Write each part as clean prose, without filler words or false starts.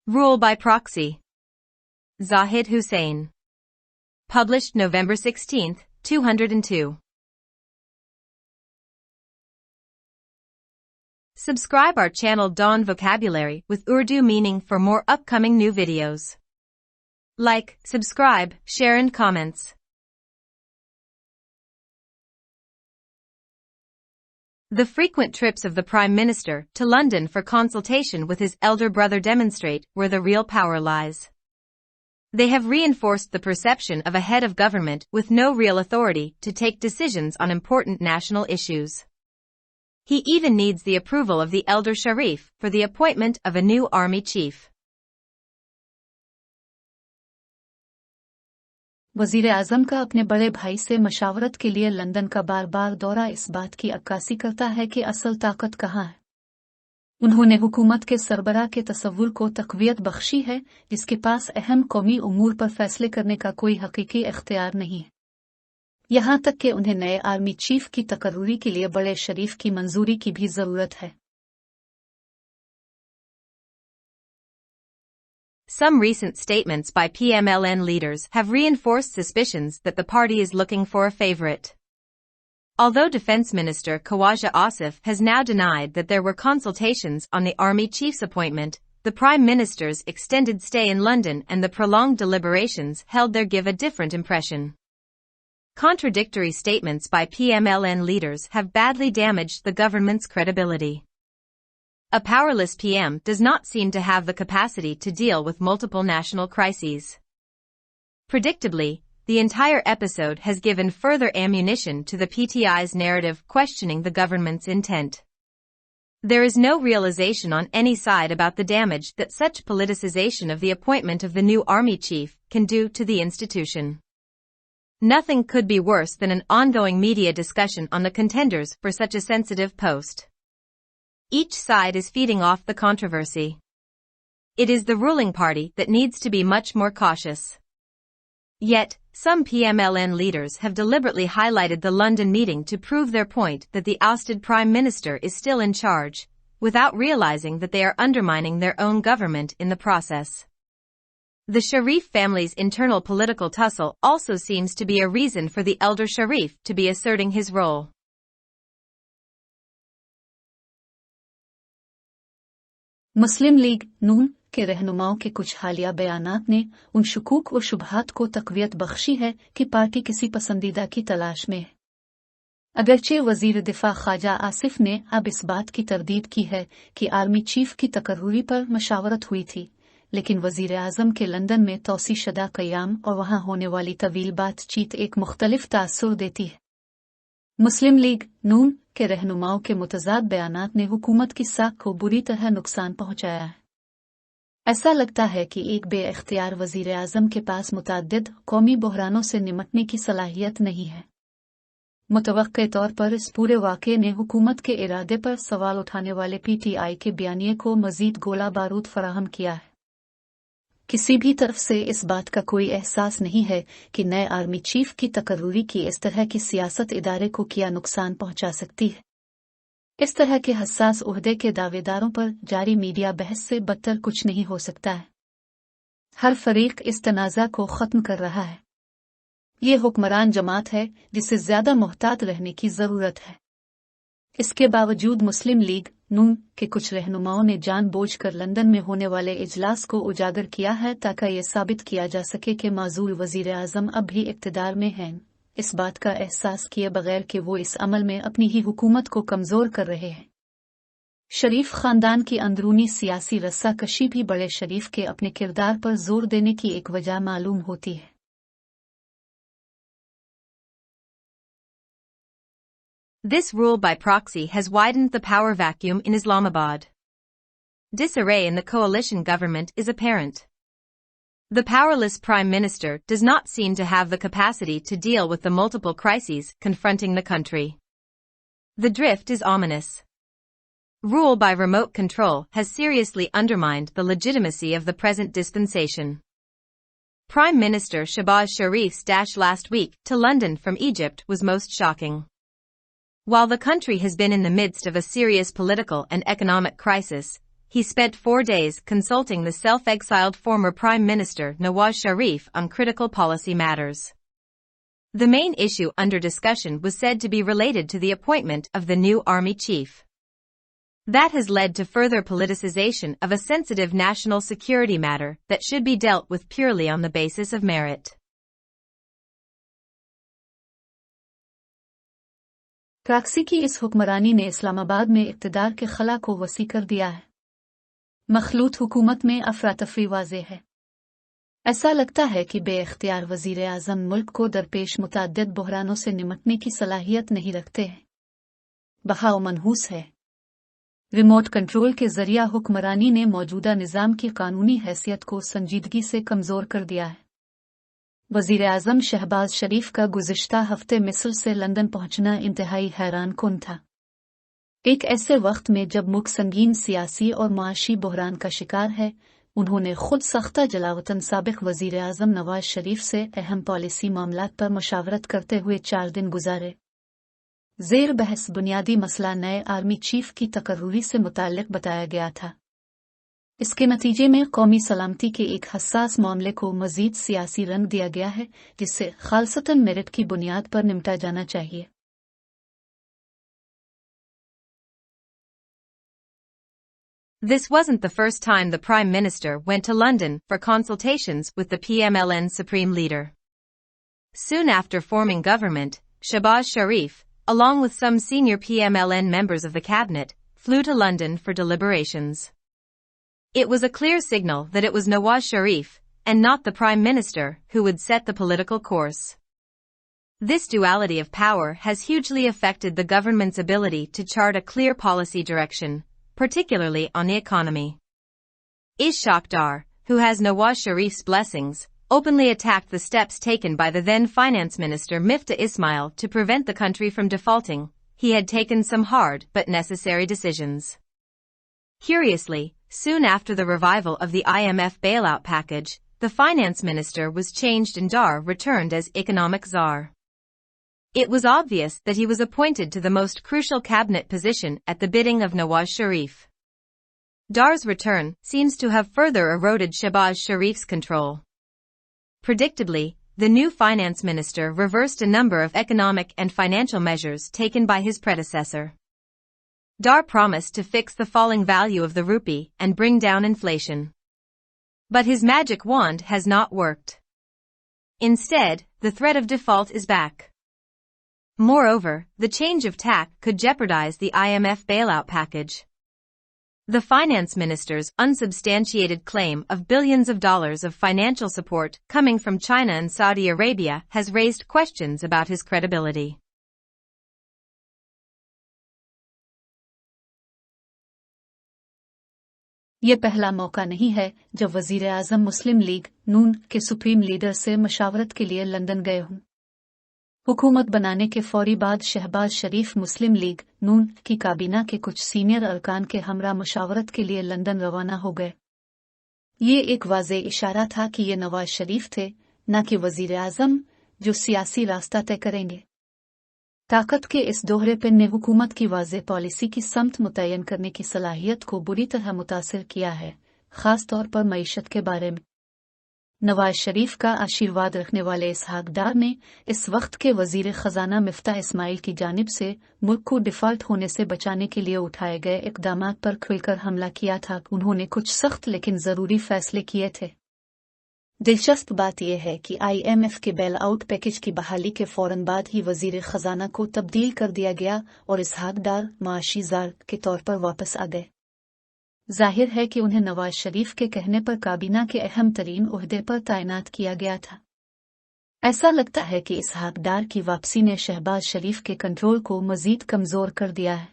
Rule by Proxy. Zahid Hussain. Published November 16, 202. Subscribe our channel Dawn Vocabulary with Urdu meaning for more upcoming new videos. Like, subscribe, share and comments. The frequent trips of the Prime Minister to London for consultation with his elder brother demonstrate where the real power lies. They have reinforced the perception of a head of government with no real authority to take decisions on important national issues. He even needs the approval of the elder Sharif for the appointment of a new army chief. वज़ीर आज़म का अपने बड़े भाई से मशावरत के लिए London का बार-बार दौरा इस बात की अक्कासी करता है कि असल ताकत कहाँ है। उन्होंने हुकूमत के सरबराह के तसव्वुर को तक़वियत बख्शी है, जिसके पास अहम कौमी उमूर पर फैसले करने का कोई हकीकी इख्तियार नहीं है। यहाँ तक कि उन्हें नए आर्मी चीफ की तकर्रुरी के लिए बड़े शरीफ की मंजूरी की भी ज़रूरत है। Some recent statements by PMLN leaders have reinforced suspicions that the party is looking for a favorite. Although Defense Minister Khawaja Asif has now denied that there were consultations on the army chief's appointment, the Prime Minister's extended stay in London and the prolonged deliberations held there give a different impression. Contradictory statements by PMLN leaders have badly damaged the government's credibility. A powerless PM does not seem to have the capacity to deal with multiple national crises. Predictably, the entire episode has given further ammunition to the PTI's narrative questioning the government's intent. There is no realization on any side about the damage that such politicization of the appointment of the new army chief can do to the institution. Nothing could be worse than an ongoing media discussion on the contenders for such a sensitive post. Each side is feeding off the controversy. It is the ruling party that needs to be much more cautious. Yet, some PMLN leaders have deliberately highlighted the London meeting to prove their point that the ousted Prime Minister is still in charge, without realizing that they are undermining their own government in the process. The Sharif family's internal political tussle also seems to be a reason for the elder Sharif to be asserting his role. Muslim League Noon के रहनुमाओं के कुछ हालिया बयानात ने उन शुकूक व शुबहात को तक़वियत बख्शी है कि पार्टी किसी पसंदीदा की तलाश में है। अगरचे वज़ीर दिफा ख्वाजा आसिफ ने अब इस बात की तरदीद की है कि आर्मी चीफ की तकर्रुरी पर मशावरत हुई थी, लेकिन वज़ीर आज़म के लंदन में तौसी शदा क़याम और वहाँ होने वाली तवील बातचीत एक मुख्तलिफ तासुर देती है। मुस्लिम लीग नून के रहनुमाओं के मुतज़ाद बयानात ने हुकूमत की साख को बुरी तरह नुकसान पहुंचाया है। ऐसा लगता है कि एक बेइख्तियार वज़ीर आज़म के पास मुतअद्दिद कौमी बहरानों से निमटने की सलाहियत नहीं है। मुतवक्के तौर पर इस पूरे वाक़े ने हुकूमत के इरादे पर सवाल उठाने वाले PTI के बयानिए को मज़ीद गोला बारूद फराहम किया है। किसी भी तरफ से इस बात का कोई एहसास नहीं है कि नए आर्मी चीफ की तकर्रुरी की इस तरह की सियासत इदारे को क्या नुकसान पहुंचा सकती है। इस तरह के हसास ओहदे के दावेदारों पर जारी मीडिया बहस से बदतर कुछ नहीं हो सकता है। हर फरीक इस तनाज़ा को ख़त्म कर रहा है। ये हुक्मरान जमात है जिसे ज़्यादा मोहतात रहने की ज़रूरत है। इसके बावजूद मुस्लिम लीग नून के कुछ रहनुमाओं ने जानबूझकर लंदन में होने वाले इजलास को उजागर किया है ताकि ये साबित किया जा सके कि माज़ूल वज़ीर आज़म अब भी इक़्तिदार में हैं, इस बात का एहसास किए बगैर कि वो इस अमल में अपनी ही हुकूमत को कमज़ोर कर रहे हैं। शरीफ ख़ानदान की अंदरूनी सियासी रस्साकशी भी बड़े शरीफ के अपने किरदार पर जोर देने की एक वजह मालूम होती है। This rule by proxy has widened the power vacuum in Islamabad. Disarray in the coalition government is apparent. The powerless Prime Minister does not seem to have the capacity to deal with the multiple crises confronting the country. The drift is ominous. Rule by remote control has seriously undermined the legitimacy of the present dispensation. Prime Minister Shehbaz Sharif's dash last week to London from Egypt was most shocking. While the country has been in the midst of a serious political and economic crisis, he spent 4 days consulting the self-exiled former Prime Minister Nawaz Sharif on critical policy matters. The main issue under discussion was said to be related to the appointment of the new army chief. That has led to further politicization of a sensitive national security matter that should be dealt with purely on the basis of merit. Proxy की इस हुक्मरानी ने इस्लामाबाद में इक़्तिदार के खला को वसी कर दिया है। मखलूत हुकूमत में अफरातफरी वाज़ेह है। ऐसा लगता है कि बेइख्तियार वज़ीर आज़म मुल्क को दरपेश मुतअद्दिद बहरानों से निमटने की सलाहियत नहीं रखते हैं। बहाव मनहूस है। रिमोट कंट्रोल के ज़रिया हुक्मरानी ने मौजूदा निज़ाम की कानूनी हैसियत को संजीदगी से कमज़ोर कर दिया है। वज़ीर आज़म शहबाज शरीफ का गुज़िश्ता हफ्ते मिस्र से लंदन पहुंचना इंतहाई हैरान कुन था। एक ऐसे वक्त में जब मुल्क संगीन सियासी और माशी बहरान का शिकार है, उन्होंने खुद सख्ता जलावतन साबिक वज़ीर आज़म नवाज शरीफ से अहम पॉलिसी मामलात पर मशावरत करते हुए 4 दिन गुजारे। ज़ेर बहस बुनियादी मसला नए आर्मी चीफ की तकर्रुरी से मुताल्लिक बताया गया था। इसके नतीजे में कौमी सलामती के एक हसास मामले को मज़ीद सियासी रंग दिया गया है, जिससे खालसतन मेरिट की बुनियाद पर निपटा जाना चाहिए। This wasn't the first time the Prime Minister went to London for consultations with the PMLN Supreme Leader. Soon after forming government, Shahbaz Sharif, along with some senior PMLN members of the cabinet, flew to London for deliberations. It was a clear signal that it was Nawaz Sharif, and not the Prime Minister, who would set the political course. This duality of power has hugely affected the government's ability to chart a clear policy direction, particularly on the economy. Ishaq Dar, who has Nawaz Sharif's blessings, openly attacked the steps taken by the then Finance Minister Miftah Ismail to prevent the country from defaulting. He had taken some hard but necessary decisions. Curiously, soon after the revival of the IMF bailout package, the Finance Minister was changed and Dar returned as Economic Czar. It was obvious that he was appointed to the most crucial cabinet position at the bidding of Nawaz Sharif. Dar's return seems to have further eroded Shahbaz Sharif's control. Predictably, the new finance minister reversed a number of economic and financial measures taken by his predecessor. Dar promised to fix the falling value of the rupee and bring down inflation. But his magic wand has not worked. Instead, the threat of default is back. Moreover, the change of tack could jeopardize the IMF bailout package. The finance minister's unsubstantiated claim of billions of dollars of financial support coming from China and Saudi Arabia has raised questions about his credibility. ये पहला मौका नहीं है जब वज़ीर आज़म मुस्लिम लीग नून के supreme leader से मशावरत के लिए लंदन गए हों। हुकूमत बनाने के फौरी बाद शहबाज शरीफ मुस्लिम लीग नून की काबीना के कुछ सीनियर अरकान के हमरा मशावरत के लिए लंदन रवाना हो गए। ये एक वाज़े इशारा था कि ये नवाज शरीफ थे, न कि वज़ीर आज़म, जो सियासी रास्ता तय करेंगे। ताकत के इस दोहरेपन ने हुकूमत की वाज़े पॉलिसी की समत मुतय्यन करने की सलाहियत को बुरी तरह मुतासिर किया है, खास तौर पर मईशत के बारे में। नवाज शरीफ का आशीर्वाद रखने वाले इसहाक डार ने इस वक्त के वजीर खजाना मिफ्ता इस्माइल की जानिब से मुल्क को डिफॉल्ट होने से बचाने के लिए उठाए गए इक़दामात पर खुलकर हमला किया था। उन्होंने कुछ सख्त लेकिन ज़रूरी फैसले किए थे। दिलचस्प बात यह है कि IMF के बेल आउट पैकेज की बहाली के फौरन बाद ही वजीर खजाना को तब्दील कर दिया गया और इसहाक डार माशी जार के तौर पर वापस आ गए। जाहिर है कि उन्हें नवाज शरीफ के कहने पर काबीना के अहम तरीन ओहदे पर तैनात किया गया था। ऐसा लगता है कि इसहाक डार की वापसी ने शहबाज शरीफ के कंट्रोल को मजीद कमजोर कर दिया है।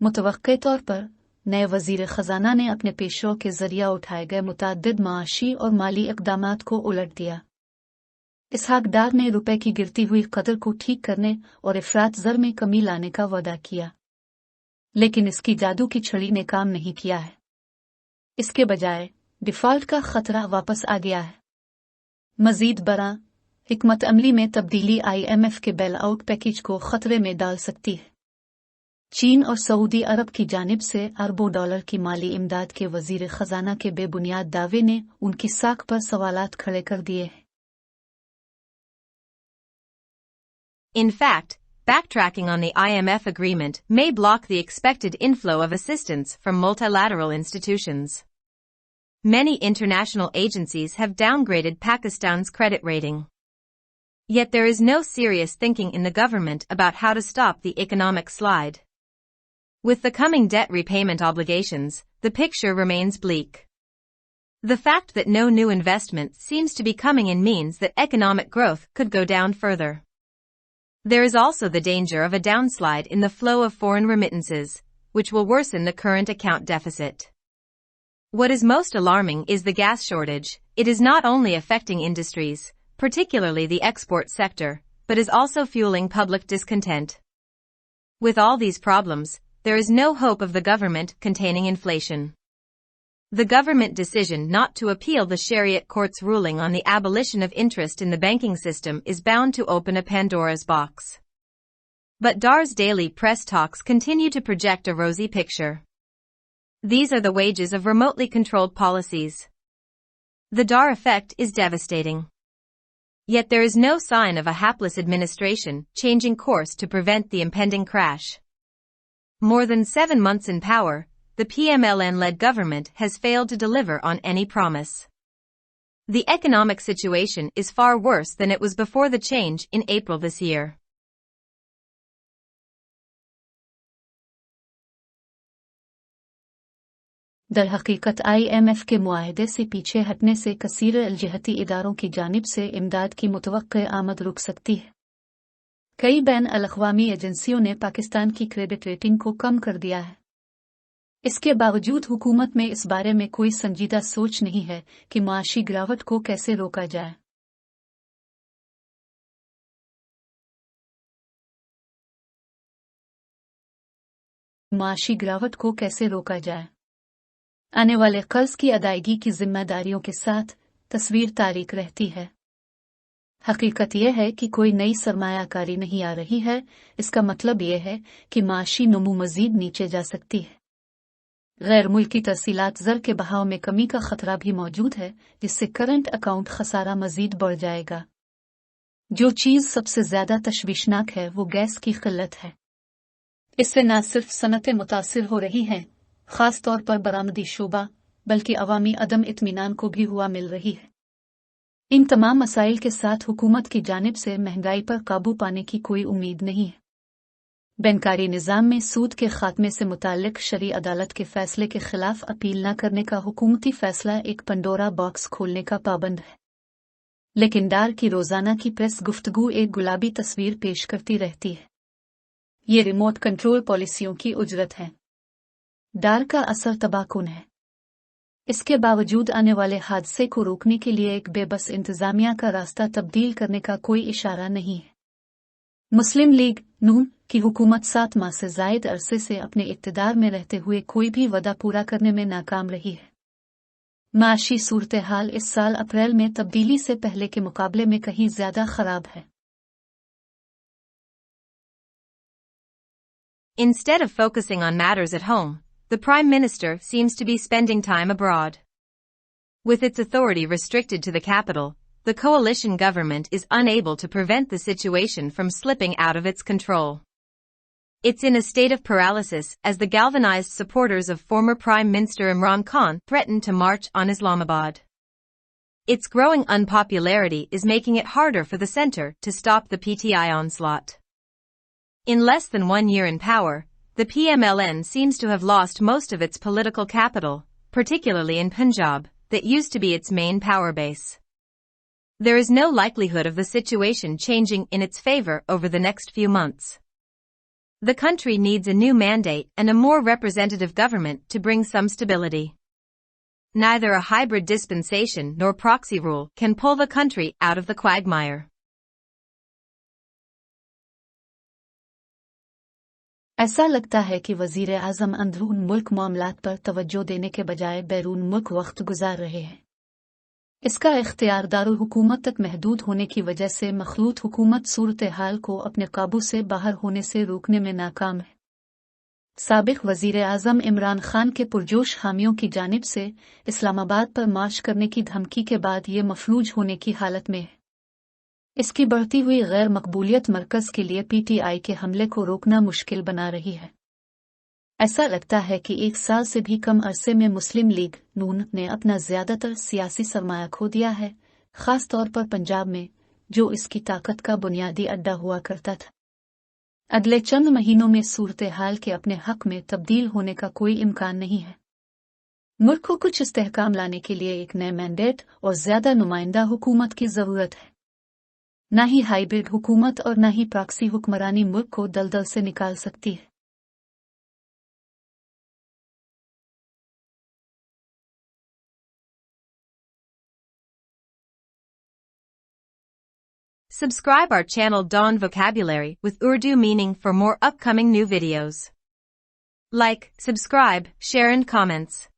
मुतवक्के तौर पर नए वजीर खजाना ने अपने पेशरों के जरिया उठाए गए मुतअद्दिद माशी और माली इक़दामात को उलट दिया। इसहाक डार ने रुपए की गिरती हुई कदर को ठीक करने और इफरात ज़र में कमी लाने का वादा किया, लेकिन इसकी जादू की छड़ी ने काम नहीं किया है। इसके बजाय डिफॉल्ट का खतरा वापस आ गया है। मजीद बड़ा हिकमत अमली में तब्दीली IMF के बेल आउट पैकेज को खतरे में डाल सकती है। चीन और सऊदी अरब की जानिब से अरबों डॉलर की माली इमदाद के वजीर खजाना के बेबुनियाद दावे ने उनकी साख पर सवालात खड़े कर दिए। In fact, backtracking on the IMF agreement may block the expected inflow of assistance from multilateral institutions. Many international agencies have downgraded Pakistan's credit rating. Yet there is no serious thinking in the government about how to stop the economic slide. With the coming debt repayment obligations, the picture remains bleak. The fact that no new investment seems to be coming in means that economic growth could go down further. There is also the danger of a downslide in the flow of foreign remittances, which will worsen the current account deficit. What is most alarming is the gas shortage. It is not only affecting industries, particularly the export sector, but is also fueling public discontent. With all these problems, there is no hope of the government containing inflation. The government decision not to appeal the Shariat court's ruling on the abolition of interest in the banking system is bound to open a Pandora's box. But Dar's daily press talks continue to project a rosy picture. These are the wages of remotely controlled policies. The Dar effect is devastating. Yet there is no sign of a hapless administration changing course to prevent the impending crash. More than 7 months in power, the PMLN-led government has failed to deliver on any promise. The economic situation is far worse than it was before the change in April this year. दर हकीकत IMF के मुआहदे से पीछे हटने से कसीर अलजहती इदारों की जानिब से इमदाद की मुतवक्के आमद रुक सकती है। कई बैन अल-अक़वामी एजेंसियों ने पाकिस्तान की क्रेडिट रेटिंग को कम कर दिया है। इसके बावजूद हुकूमत में इस बारे में कोई संजीदा सोच नहीं है कि माशी गिरावट को कैसे रोका जाए। आने वाले कर्ज की अदायगी की जिम्मेदारियों के साथ तस्वीर तारीक रहती है। हकीकत यह है कि कोई नई सरमायाकारी नहीं आ रही है। इसका मतलब यह है कि माशी नमू मजीद नीचे जा सकती है। गैर मुल्की तरसीलात ज़र के बहाव में कमी का खतरा भी मौजूद है, जिससे करंट अकाउंट खसारा मजीद बढ़ जाएगा। जो चीज़ सबसे ज्यादा तशवीशनाक है वो गैस की किल्लत है। इससे न सिर्फ सनतें मुतासिर हो रही हैं, खास तौर पर बरामदी शोबा, बल्कि अवामी अदम इत्मीनान को भी हुआ मिल रही है। इन तमाम मसाइल के साथ हुकूमत की जानिब से महंगाई पर काबू पाने की कोई उम्मीद नहीं है। बैंकारी निज़ाम में सूद के खात्मे से मुताल्लिक शरई अदालत के फैसले के खिलाफ अपील न करने का हुकूमती फैसला एक पंडोरा बॉक्स खोलने का पाबंद है। लेकिन डार की रोजाना की प्रेस गुफ्तगू एक गुलाबी तस्वीर पेश करती रहती है। ये रिमोट कंट्रोल पॉलिसियों की उजरत है। डार का असर तबाहकुन है। इसके बावजूद आने वाले हादसे को रोकने के लिए एक बेबस इंतजामिया का रास्ता तब्दील करने का कोई इशारा नहीं है। मुस्लिम लीग नून की हुकूमत 7 माह से जायद अरसे से अपने इक़्तिदार में रहते हुए कोई भी वदा पूरा करने में नाकाम रही है। माशी सूरत हाल इस साल अप्रैल में तब्दीली से पहले के मुकाबले में कहीं ज्यादा खराब है। Instead of focusing on matters at home, the Prime Minister seems to be spending time abroad. With its authority restricted to the capital, the coalition government is unable to prevent the situation from slipping out of its control. It's in a state of paralysis as the galvanized supporters of former Prime Minister Imran Khan threaten to march on Islamabad. Its growing unpopularity is making it harder for the centre to stop the PTI onslaught. In less than 1 year in power, the PMLN seems to have lost most of its political capital, particularly in Punjab, that used to be its main power base. There is no likelihood of the situation changing in its favor over the next few months. The country needs a new mandate and a more representative government to bring some stability. Neither a hybrid dispensation nor proxy rule can pull the country out of the quagmire. ऐसा लगता है कि वजीर आज़म अंदरून मुल्क मामलात पर तवज्जो देने के बजाय बैरून मुल्क वक्त गुजार रहे हैं। इसका इख्तियार दारुल हुकूमत तक महदूद होने की वजह से मखलूत हुकूमत सूरत हाल को अपने काबू से बाहर होने से रोकने में नाकाम है। साबिक वजीर आजम इमरान खान के पुरजोश हामियों की जानिब से इस्लामाबाद पर मार्च करने की धमकी के बाद ये मफलूज होने की हालत में है। इसकी बढ़ती हुई गैर मकबूलियत मरकज के लिए पीटीआई के हमले को रोकना मुश्किल बना रही है। ऐसा लगता है कि 1 साल से भी कम अरसे में मुस्लिम लीग नून ने अपना ज्यादातर सियासी सरमाया खो दिया है, खास तौर पर पंजाब में, जो इसकी ताकत का बुनियादी अड्डा हुआ करता था। अगले चंद महीनों में सूरत हाल के अपने हक में तब्दील होने का कोई इम्कान नहीं है। मुल्क को कुछ इस्तेहकाम लाने के लिए एक नए मैंडेट और ज्यादा नुमाइंदा हुकूमत की जरूरत है। न ही हाइब्रिड हुकूमत और न ही प्रॉक्सी हुक्मरानी मुल्क को दलदल से निकाल सकती है। Subscribe our channel Dawn Vocabulary with Urdu meaning for more upcoming new videos. Like, subscribe, share and comments.